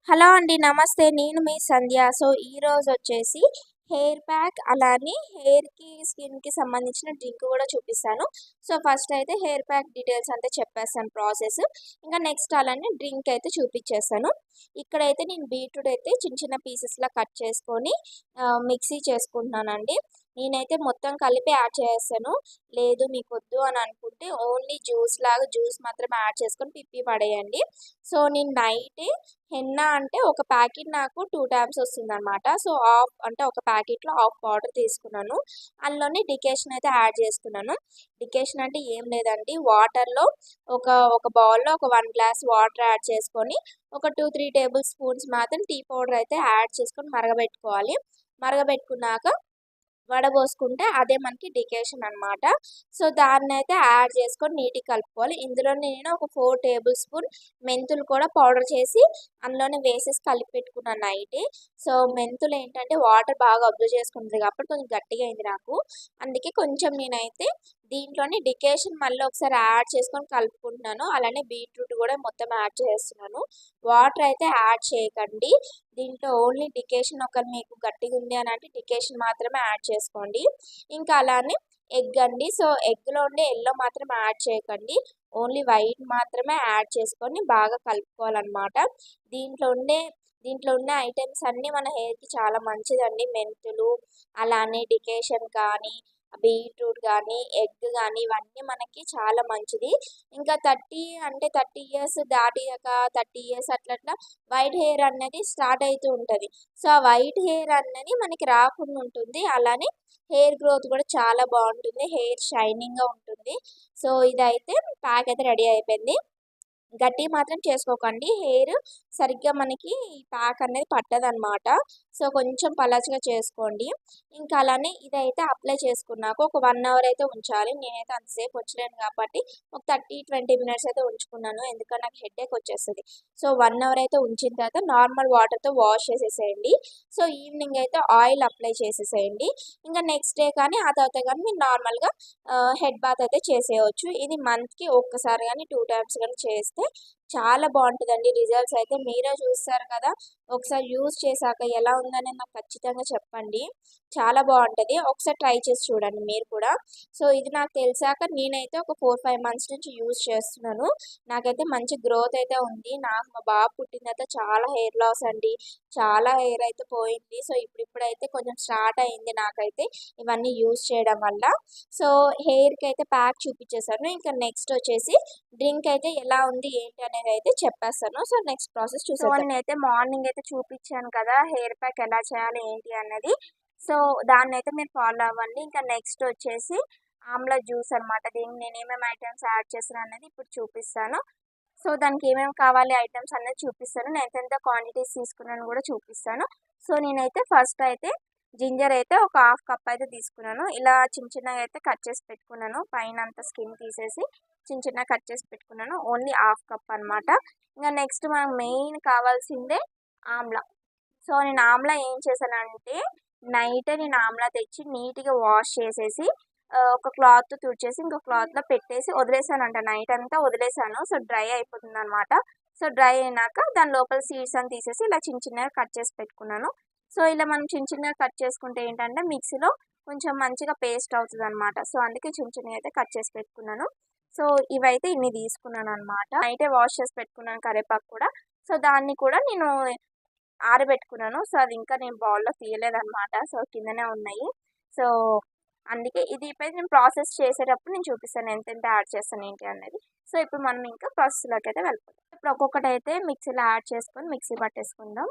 Hello అండి. నమస్తే. నేను మీ సంధ్య. సో, ఈరోజు వచ్చేసి హెయిర్ ప్యాక్ అలానే హెయిర్‌కి, స్కిన్‌కి సంబంధించిన డ్రింక్ కూడా చూపిస్తాను. సో, ఫస్ట్ అయితే హెయిర్ ప్యాక్ డీటెయిల్స్ అంతా చెప్పేస్తాను ప్రాసెస్. ఇంకా నెక్స్ట్ అలానే డ్రింక్ అయితే చూపించేస్తాను. ఇక్కడైతే నేను బీట్రూట్ అయితే చిన్న చిన్న పీసెస్‌లా కట్ చేసుకొని మిక్సీ చేసుకుంటున్నానండి. నేనైతే మొత్తం కలిపి యాడ్ చేసేస్తాను. లేదు మీకొద్దు అని అనుకుంటే ఓన్లీ జ్యూస్ మాత్రమే యాడ్ చేసుకొని పిప్పి పడేయండి. సో, నేను నైటే హెన్నా అంటే ఒక ప్యాకెట్ నాకు 2 టైమ్స్ వస్తుందనమాట. సో, హాఫ్ అంటే ఒక ప్యాకెట్‌లో హాఫ్ పౌడర్ తీసుకున్నాను. అందులోనే డికాషన్ అయితే యాడ్ చేసుకున్నాను. డికాషన్ అంటే ఏం లేదండి. వాటర్‌లో ఒక ఒక బౌల్‌లో ఒక 1 గ్లాస్ వాటర్ యాడ్ చేసుకొని ఒక 2, 3 టేబుల్ స్పూన్స్ మాత్రం టీ పౌడర్ అయితే యాడ్ చేసుకొని మరగబెట్టుకోవాలి. మరగబెట్టుకున్నాక వడబోసుకుంటే అదే మనకి డికాషన్ అనమాట. సో, దాన్నైతే యాడ్ చేసుకొని నీట్‌గా కలుపుకోవాలి. ఇందులో నేను ఒక 4 టేబుల్ స్పూన్ మెంతులు కూడా పౌడర్ చేసి అందులోనే వేసేసి కలిపి పెట్టుకున్నాను నైటే. సో, మెంతులు ఏంటంటే వాటర్ బాగా అబ్జర్వ్ చేసుకుంటది కాబట్టి కొంచెం గట్టిగా అయింది నాకు. అందుకే కొంచెం నేనైతే దీంట్లోనే డికాషన్ మళ్ళీ ఒకసారి యాడ్ చేసుకొని కలుపుకుంటున్నాను. అలానే బీట్రూట్ కూడా మొత్తం యాడ్ చేసేస్తున్నాను. వాటర్ అయితే యాడ్ చేయకండి. దీంట్లో ఓన్లీ డికాషన్ ఒకవేళ మీకు గట్టిగా ఉంది అని అంటే డికాషన్ మాత్రమే యాడ్ చేసుకోండి. ఇంకా అలానే ఎగ్ అండి. సో, ఎగ్‌లో ఉండే యెల్లో మాత్రం యాడ్ చేయకండి. ఓన్లీ వైట్ మాత్రమే యాడ్ చేసుకొని బాగా కలుపుకోవాలన్నమాట. దీంట్లో ఉండే దీంట్లో ఉన్న ఐటెమ్స్ అన్నీ మన హెయిర్‌కి చాలా మంచిదండి. మెంతులు, అలానే డికాషన్ కానీ, బీట్రూట్ కానీ, ఎగ్ కానీ ఇవన్నీ మనకి చాలా మంచిది. ఇంకా 30 ఇయర్స్ దాటియాక 30 ఇయర్స్ అట్లా వైట్ హెయిర్ అనేది స్టార్ట్ అవుతూ ఉంటుంది. సో, ఆ వైట్ హెయిర్ అనేది మనకి రాకుండా ఉంటుంది. అలానే హెయిర్ గ్రోత్ కూడా చాలా బాగుంటుంది. హెయిర్ షైనింగ్‌గా ఉంటుంది. సో, ఇదైతే ప్యాక్ అయితే రెడీ అయిపోయింది. గట్టిగా మాత్రం చేసుకోకండి. హెయిర్ సరిగ్గా మనకి ఈ ప్యాక్ అనేది పట్టదనమాట. సో, కొంచెం పలచగా చేసుకోండి. ఇంకా అలానే ఇదైతే అప్లై చేసుకున్నాక ఒక 1 అవర్ అయితే ఉంచాలి. నేనైతే అంతసేపు ఉంచలేను కాబట్టి ఒక 30, 20 మినిట్స్ అయితే ఉంచుకున్నాను. ఎందుకంటే నాకు హెడేక్ వచ్చేస్తది. సో, 1 అవర్ అయితే ఉంచిన తర్వాత నార్మల్ వాటర్‌తో వాష్ చేసేసేయండి. సో, ఈవినింగ్ అయితే ఆయిల్ అప్లై చేసేసేయండి. ఇంకా నెక్స్ట్ డే కానీ ఆ తర్వాత కానీ మీరు నార్మల్‌గా హెడ్ బాత్ అయితే చేసేయవచ్చు. ఇది మంత్‌కి ఒక్కసారి గానీ, 2 టైమ్స్ గానీ చేస్తే చాలా బాగుంటుందండి. రిజల్ట్స్ అయితే మీరే చూస్తారు కదా! ఒకసారి యూజ్ చేశాక ఎలా ఉందనేది నాకు ఖచ్చితంగా చెప్పండి. చాలా బాగుంటది. ఒకసారి ట్రై చేసి చూడండి మీరు కూడా. సో, ఇది నాకు తెలిసాక నేనైతే ఒక 4, 5 మంత్స్ నుంచి యూజ్ చేస్తున్నాను. నాకైతే మంచి గ్రోత్ అయితే ఉంది. నాకు మా బాబు పుట్టిన తర్వాత చాలా హెయిర్ లాస్ అండి. చాలా హెయిర్ అయితే పోయింది. సో, ఇప్పుడైతే కొంచెం స్టార్ట్ అయింది నాకైతే ఇవన్నీ యూజ్ చేయడం వల్ల. సో, హెయిర్‌కి అయితే ప్యాక్ చూపించేసాను. ఇంకా నెక్స్ట్ వచ్చేసి డ్రింక్ అయితే ఎలా ఉంది ఏంటి అనేది అయితే చెప్పేస్తాను. సో, నెక్స్ట్ ప్రాసెస్ చూసేద్దాం. నేనైతే మార్నింగ్ అయితే చూపించాను కదా! హెయిర్ ప్యాక్ ఎలా చేయాలి ఏంటి అన్నది. సో, దాన్నైతే మీరు ఫాలో అవ్వండి. ఇంకా నెక్స్ట్ వచ్చేసి ఆమ్లా జ్యూస్ అనమాట. దీనికి నేను ఏమేమి ఐటెమ్స్ యాడ్ చేశాను అనేది ఇప్పుడు చూపిస్తాను. సో, దానికి ఏమేమి కావాలి ఐటెమ్స్ అనేది చూపిస్తాను. నేను ఎంతెంత క్వాంటిటీస్ తీసుకున్నాను కూడా చూపిస్తాను. సో, నేనైతే ఫస్ట్ అయితే జింజర్ అయితే ఒక హాఫ్ కప్ అయితే తీసుకున్నాను. ఇలా చిన్నగా అయితే కట్ చేసి పెట్టుకున్నాను. పైన అంతా స్కిన్ తీసేసి చిన్నగా కట్ చేసి పెట్టుకున్నాను. ఓన్లీ హాఫ్ కప్ అనమాట. ఇంకా నెక్స్ట్ మనకు మెయిన్ కావాల్సిందే ఆమ్లా. సో, నేను ఆమ్లా ఏం చేశానంటే నైటే నేను ఆమ్లా తెచ్చి నీట్‌గా వాష్ చేసేసి ఒక క్లాత్ తుడిచేసి ఇంకో క్లాత్‌లో పెట్టేసి వదిలేసానంట. నైట్ అంతా వదిలేసాను. సో, డ్రై అయిపోతుందనమాట. సో, డ్రై అయినాక దాని లోపల సీడ్స్ అని తీసేసి ఇలా చిన్నగా కట్ చేసి పెట్టుకున్నాను. సో, ఇలా మనం చిన్నగా కట్ చేసుకుంటే ఏంటంటే మిక్సీలో కొంచెం మంచిగా పేస్ట్ అవుతదనమాట. సో, అందుకే చిన్నగా అయితే కట్ చేసి పెట్టుకున్నాను. సో, ఇవైతే ఇన్ని తీసుకున్నాననమాట. నైటే వాష్ చేసి పెట్టుకున్నాను కరివేపాకు కూడా. సో, దాన్ని కూడా నేను ఆరబెట్టుకున్నాను. సో, అది ఇంకా నేను బౌల్‌లో తీయలేదనమాట. సో, కిందనే ఉన్నాయి. సో, అందుకే ఇది ఇప్పుడు నేను ప్రాసెస్ చేసేటప్పుడు నేను చూపిస్తాను ఎంతెంత యాడ్ చేస్తాను ఏంటి అనేది. సో, ఇప్పుడు మనం ఇంకా ప్రాసెస్‌లోకైతే వెళ్ళిపోదాం. ఇప్పుడు ఒక్కొక్కటైతే మిక్సీలో యాడ్ చేసుకొని మిక్సీ పట్టేసుకుందాం.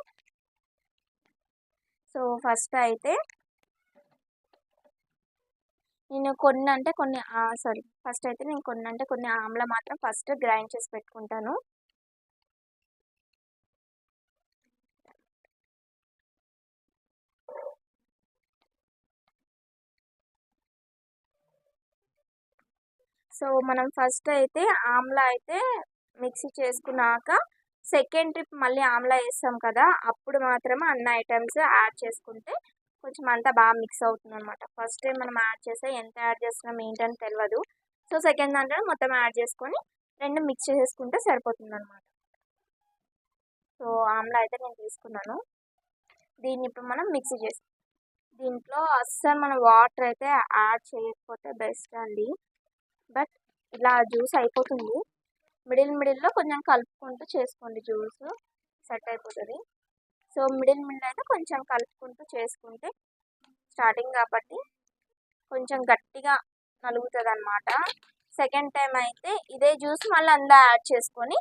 సో, ఫస్ట్ అయితే నేను ఫస్ట్ అయితే నేను కొన్ని ఆమ్లా మాత్రం ఫస్ట్ గ్రైండ్ చేసి పెట్టుకుంటాను. సో, మనం ఫస్ట్ అయితే ఆమ్లా అయితే మిక్సీ చేసుకున్నాక సెకండ్ ట్రిప్ మళ్ళీ ఆమ్లా ఏస్తాం కదా! అప్పుడు మాత్రమే అన్ని ఐటెమ్స్ యాడ్ చేసుకుంటే కొంచెం అంతా బాగా మిక్స్ అవుతుందనమాట. ఫస్ట్ టైం మనం యాడ్ చేస్తే ఎంత యాడ్ చేస్తున్నాం ఏంటని తెలవదు. సో, సెకండ్ దాంట్లో మొత్తం యాడ్ చేసుకొని 2 మిక్స్ చేసేసుకుంటే సరిపోతుందనమాట. సో ఆమ్లా అయితే నేను తీసుకున్నాను. దీన్ని ఇప్పుడు మనం మిక్సీ చేస్తాం. దీంట్లో అస్సలు మనం వాటర్ అయితే యాడ్ చేయకపోతే బెస్ట్ అండి. బట్ ఇలా జ్యూస్ అయిపోతుంది. మిడిల్లో కొంచెం కలుపుకుంటూ చేసుకోండి, జ్యూస్ సెట్ అయిపోతుంది. సో మిడిల్ అయితే కొంచెం కలుపుకుంటూ చేసుకుంటే, స్టార్టింగ్ కాబట్టి కొంచెం గట్టిగా నలుగుతుంది అనమాట. సెకండ్ టైం అయితే ఇదే జ్యూస్ మళ్ళీ అందులో యాడ్ చేసుకొని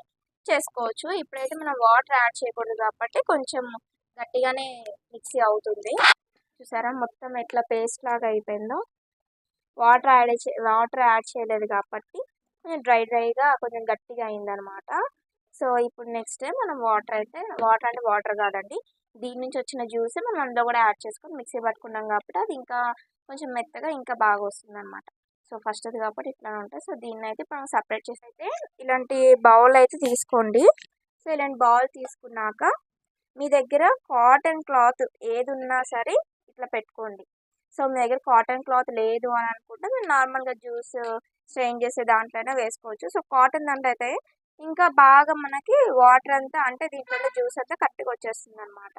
చేసుకోవచ్చు. ఇప్పుడైతే మనం వాటర్ యాడ్ చేయకూడదు కాబట్టి కొంచెం గట్టిగానే మిక్సీ అవుతుంది. చూసారా మొత్తం ఎట్లా పేస్ట్ లాగా అయిపోయిందో. వాటర్ యాడ్ చేయలేదు కాబట్టి కొంచెం డ్రైగా కొంచెం గట్టిగా అయిందనమాట. సో ఇప్పుడు నెక్స్ట్ మనం వాటర్ కాదండి, దీని నుంచి వచ్చిన జ్యూస్ మనం అందులో కూడా యాడ్ చేసుకొని మిక్సీ పట్టుకున్నాం కాబట్టి అది ఇంకా కొంచెం మెత్తగా ఇంకా బాగా వస్తుంది అనమాట. సో ఫస్ట్ అది కాబట్టి ఇట్లా ఉంటుంది. సో దీన్ని అయితే మనం సపరేట్ చేసి అయితే ఇలాంటి బౌల్ అయితే తీసుకోండి. సో ఇలాంటి బౌల్ తీసుకున్నాక మీ దగ్గర కాటన్ క్లాత్ ఏది ఉన్నా సరే ఇట్లా పెట్టుకోండి. సో మీ దగ్గర కాటన్ క్లాత్ లేదు అని అనుకుంటే మీరు నార్మల్గా జ్యూస్ స్ట్రెయిన్ చేసే దాంట్లోనే వేసుకోవచ్చు. సో కాటన్ దాంట్లో అయితే ఇంకా బాగా మనకి వాటర్ అంతా అంటే దీంట్లో జ్యూస్ అంతా కరెక్ట్గా వచ్చేస్తుంది అనమాట.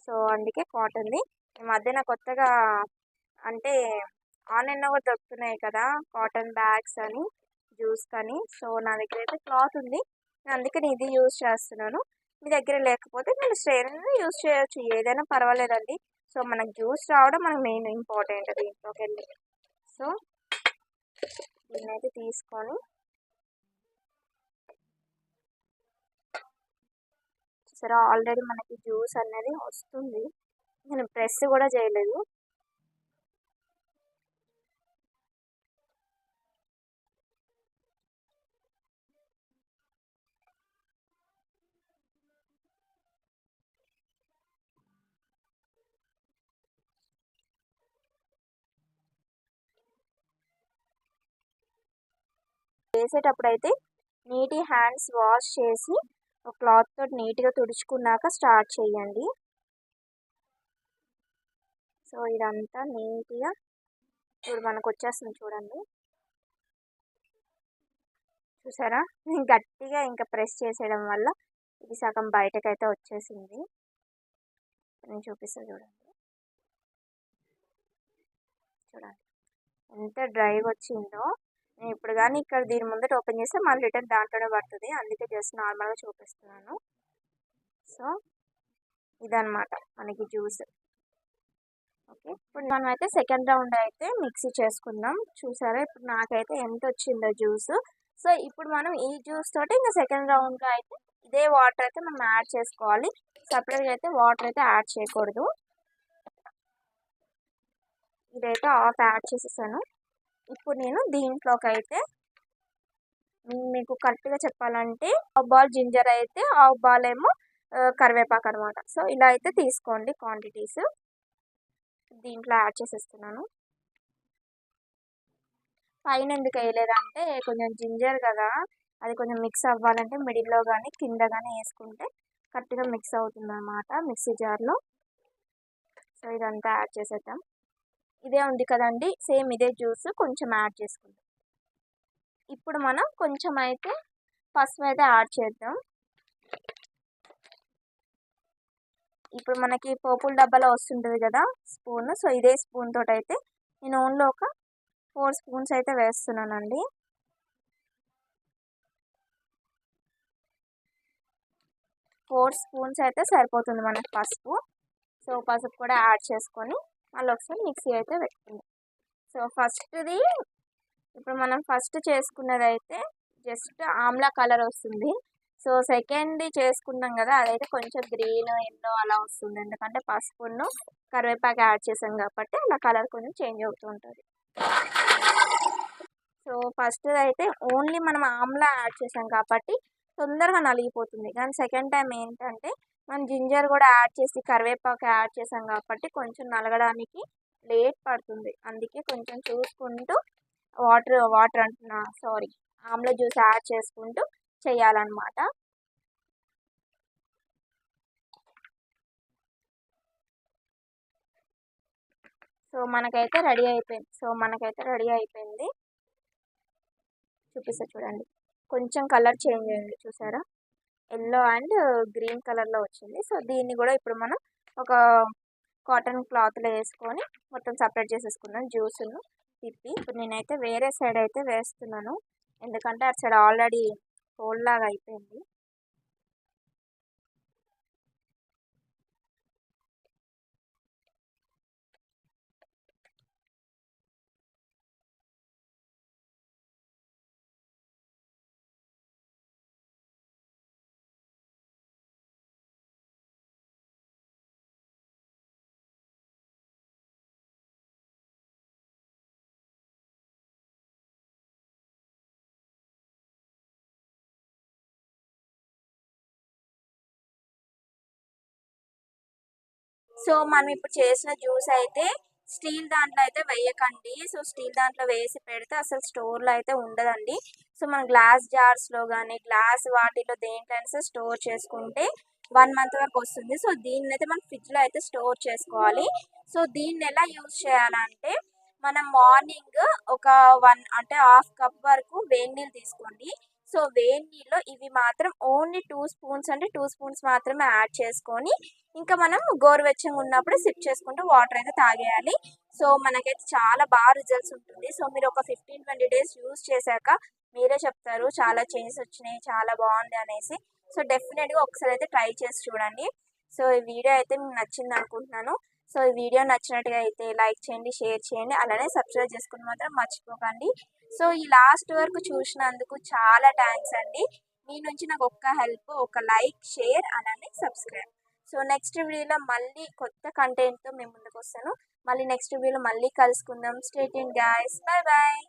సో అందుకే కాటన్ది. ఈ మధ్యన కొత్తగా అంటే ఆన్లైన్లో కూడా దొరుకుతున్నాయి కదా కాటన్ బ్యాగ్స్ అని, జ్యూస్ కానీ. సో నా దగ్గర అయితే క్లాత్ ఉంది, అందుకే నేను ఇది యూజ్ చేస్తున్నాను. మీ దగ్గర లేకపోతే మీరు స్ట్రెయిన్ యూజ్ చేయొచ్చు, ఏదైనా పర్వాలేదండి. సో మనకు జ్యూస్ రావడం మనకు మెయిన్ ఇంపార్టెంట్ దీంట్లోకి వెళ్ళి. సో దీన్ని అయితే తీసుకొని చూసారా ఆల్రెడీ మనకి జ్యూస్ అనేది వస్తుంది. నేను ప్రెస్ కూడా చేయలేదు. చేసేటప్పుడు అయితే నీటి హ్యాండ్స్ వాష్ చేసి ఒక క్లాత్ తోటి నీట్గా తుడుచుకున్నాక స్టార్ట్ చేయండి. సో ఇదంతా నీట్గా ఇప్పుడు మనకు వచ్చేస్తుంది చూడండి. చూసారా గట్టిగా ఇంకా ప్రెస్ చేసేయడం వల్ల ఇది సగం బయటకైతే వచ్చేసింది. నేను చూపిస్తాను చూడండి. ఎంత డ్రైగా వచ్చిందో. నేను ఇప్పుడు కానీ ఇక్కడ దీని ముందట ఓపెన్ చేస్తే మళ్ళీ రిటర్న్ దాంట్లోనే పడుతుంది, అందుకే జస్ట్ నార్మల్గా చూపిస్తున్నాను. సో ఇదన్నమాట మనకి జ్యూస్. ఓకే, ఇప్పుడు మనం అయితే సెకండ్ రౌండ్ అయితే మిక్సీ చేసుకుందాం. చూసారా ఇప్పుడు నాకైతే ఎంత వచ్చిందో జ్యూస్. సో ఇప్పుడు మనం ఈ జ్యూస్ తోటి ఇంకా సెకండ్ రౌండ్లో అయితే ఇదే వాటర్ అయితే మనం యాడ్ చేసుకోవాలి. సపరేట్గా అయితే వాటర్ అయితే యాడ్ చేయకూడదు. ఇదైతే హాఫ్ యాడ్ చేసేసాను. ఇప్పుడు నేను దీంట్లోకి అయితే మీకు కరెక్ట్గా చెప్పాలంటే హాఫ్ బాల్ జింజర్ అయితే హాఫ్ బాల్ ఏమో కరివేపాకు అనమాట. సో ఇలా అయితే తీసుకోండి క్వాంటిటీస్. దీంట్లో యాడ్ చేసేస్తున్నాను. పైన ఎందుకు వేయలేదంటే కొంచెం జింజర్ కదా, అది కొంచెం మిక్స్ అవ్వాలంటే మిడిల్లో కానీ కింద కానీ వేసుకుంటే కరెక్ట్గా మిక్స్ అవుతుంది అన్నమాట మిక్సీ జార్లో. సో ఇదంతా యాడ్ చేసేద్దాం. ఇదే ఉంది కదండి, సేమ్ ఇదే జ్యూస్ కొంచెం యాడ్ చేసుకుందాం. ఇప్పుడు మనం కొంచెం అయితే పసుపు అయితే యాడ్ చేద్దాం. ఇప్పుడు మనకి పోపుల డబ్బాలో వస్తుంటుంది కదా స్పూన్, సో ఇదే స్పూన్ తోటి అయితే నేను ఓన్లీ ఒక 4 స్పూన్స్ అయితే వేస్తున్నానండి. ఫోర్ స్పూన్స్ అయితే సరిపోతుంది మనకి పసుపు. సో పసుపు కూడా యాడ్ చేసుకొని మళ్ళీ ఒకసారి మిక్సీ అయితే పెట్టుకుందాం. సో ఫస్ట్ది ఇప్పుడు మనం ఫస్ట్ చేసుకున్నది అయితే జస్ట్ ఆమ్లా కలర్ వస్తుంది. సో సెకండ్ చేసుకున్నాం కదా అదైతే కొంచెం గ్రీన్ ఎల్లో అలా వస్తుంది, ఎందుకంటే పసుపును కరివేపాకు యాడ్ చేసాం కాబట్టి అలా కలర్ కొంచెం చేంజ్ అవుతూ ఉంటుంది. సో ఫస్ట్ అయితే ఓన్లీ మనం ఆమ్లా యాడ్ చేసాం కాబట్టి తొందరగా నలిగిపోతుంది. కానీ సెకండ్ టైం ఏంటంటే మనం జింజర్ కూడా యాడ్ చేసి కరివేపాకు యాడ్ చేసాం కాబట్టి కొంచెం నలగడానికి లేట్ పడుతుంది. అందుకే కొంచెం చూసుకుంటూ ఆమ్లా జ్యూస్ యాడ్ చేసుకుంటూ చేయాలన్నమాట. సో మనకైతే రెడీ అయిపోయింది. చూపిస్తా చూడండి, కొంచెం కలర్ చేంజ్ అయింది చూసారా, ఎల్లో అండ్ గ్రీన్ కలర్లో వచ్చింది. సో దీన్ని కూడా ఇప్పుడు మనం ఒక కాటన్ క్లాత్లో వేసుకొని మొత్తం సపరేట్ చేసేసుకుందాం జ్యూస్ను తిప్పి. ఇప్పుడు నేనైతే వేరే సైడ్ అయితే వేస్తున్నాను, ఎందుకంటే అటు సైడ్ ఆల్రెడీ హోల్ లాగా అయిపోయింది. సో మనం ఇప్పుడు చేసిన జ్యూస్ అయితే స్టీల్ దాంట్లో అయితే వేయకండి. సో స్టీల్ దాంట్లో వేసి పెడితే అసలు స్టోర్లో అయితే ఉండదండి. సో మనం గ్లాస్ జార్స్లో కానీ గ్లాస్ వాటిలో దేంట్లైనా సరే స్టోర్ చేసుకుంటే 1 మంత్ వరకు వస్తుంది. సో దీన్ని అయితే మనం ఫ్రిడ్జ్లో అయితే స్టోర్ చేసుకోవాలి. సో దీన్ని ఎలా యూజ్ చేయాలంటే మనం మార్నింగ్ ఒక 1 అంటే ½ కప్ వరకు వేడి నీళ్ళు తీసుకోండి. సో వేడి నీళ్ళలో ఇవి మాత్రం ఓన్లీ 2 స్పూన్స్ అంటే 2 స్పూన్స్ మాత్రమే యాడ్ చేసుకొని ఇంకా మనం గోరువెచ్చగా ఉన్నప్పుడు సిప్ చేసుకుంటూ వాటర్ అయితే తాగేయాలి. సో మనకైతే చాలా బాగా రిజల్ట్స్ ఉంటుంది. సో మీరు ఒక 15-20 డేస్ యూస్ చేశాక మీరే చెప్తారు చాలా చేంజెస్ వచ్చినాయి, చాలా బాగుంది అనేసి. సో డెఫినెట్గా ఒకసారి అయితే ట్రై చేసి చూడండి. సో ఈ వీడియో అయితే మీకు నచ్చింది అనుకుంటున్నాను. సో ఈ వీడియో నచ్చినట్టుగా అయితే లైక్ చేయండి, షేర్ చేయండి, అలానే సబ్స్క్రైబ్ చేసుకుని మాత్రం మర్చిపోకండి. సో ఈ లాస్ట్ వరకు చూసినందుకు చాలా థ్యాంక్స్ అండి. మీ నుంచి నాకు ఒక్క హెల్ప్, ఒక లైక్, షేర్, అలానే సబ్స్క్రైబ్. సో నెక్స్ట్ వీడియోలో మళ్ళీ కొత్త కంటెంట్తో మేము ముందుకు వస్తాను. మళ్ళీ నెక్స్ట్ వీడియోలో మళ్ళీ కలుసుకుందాం. Stay tuned guys, bye bye.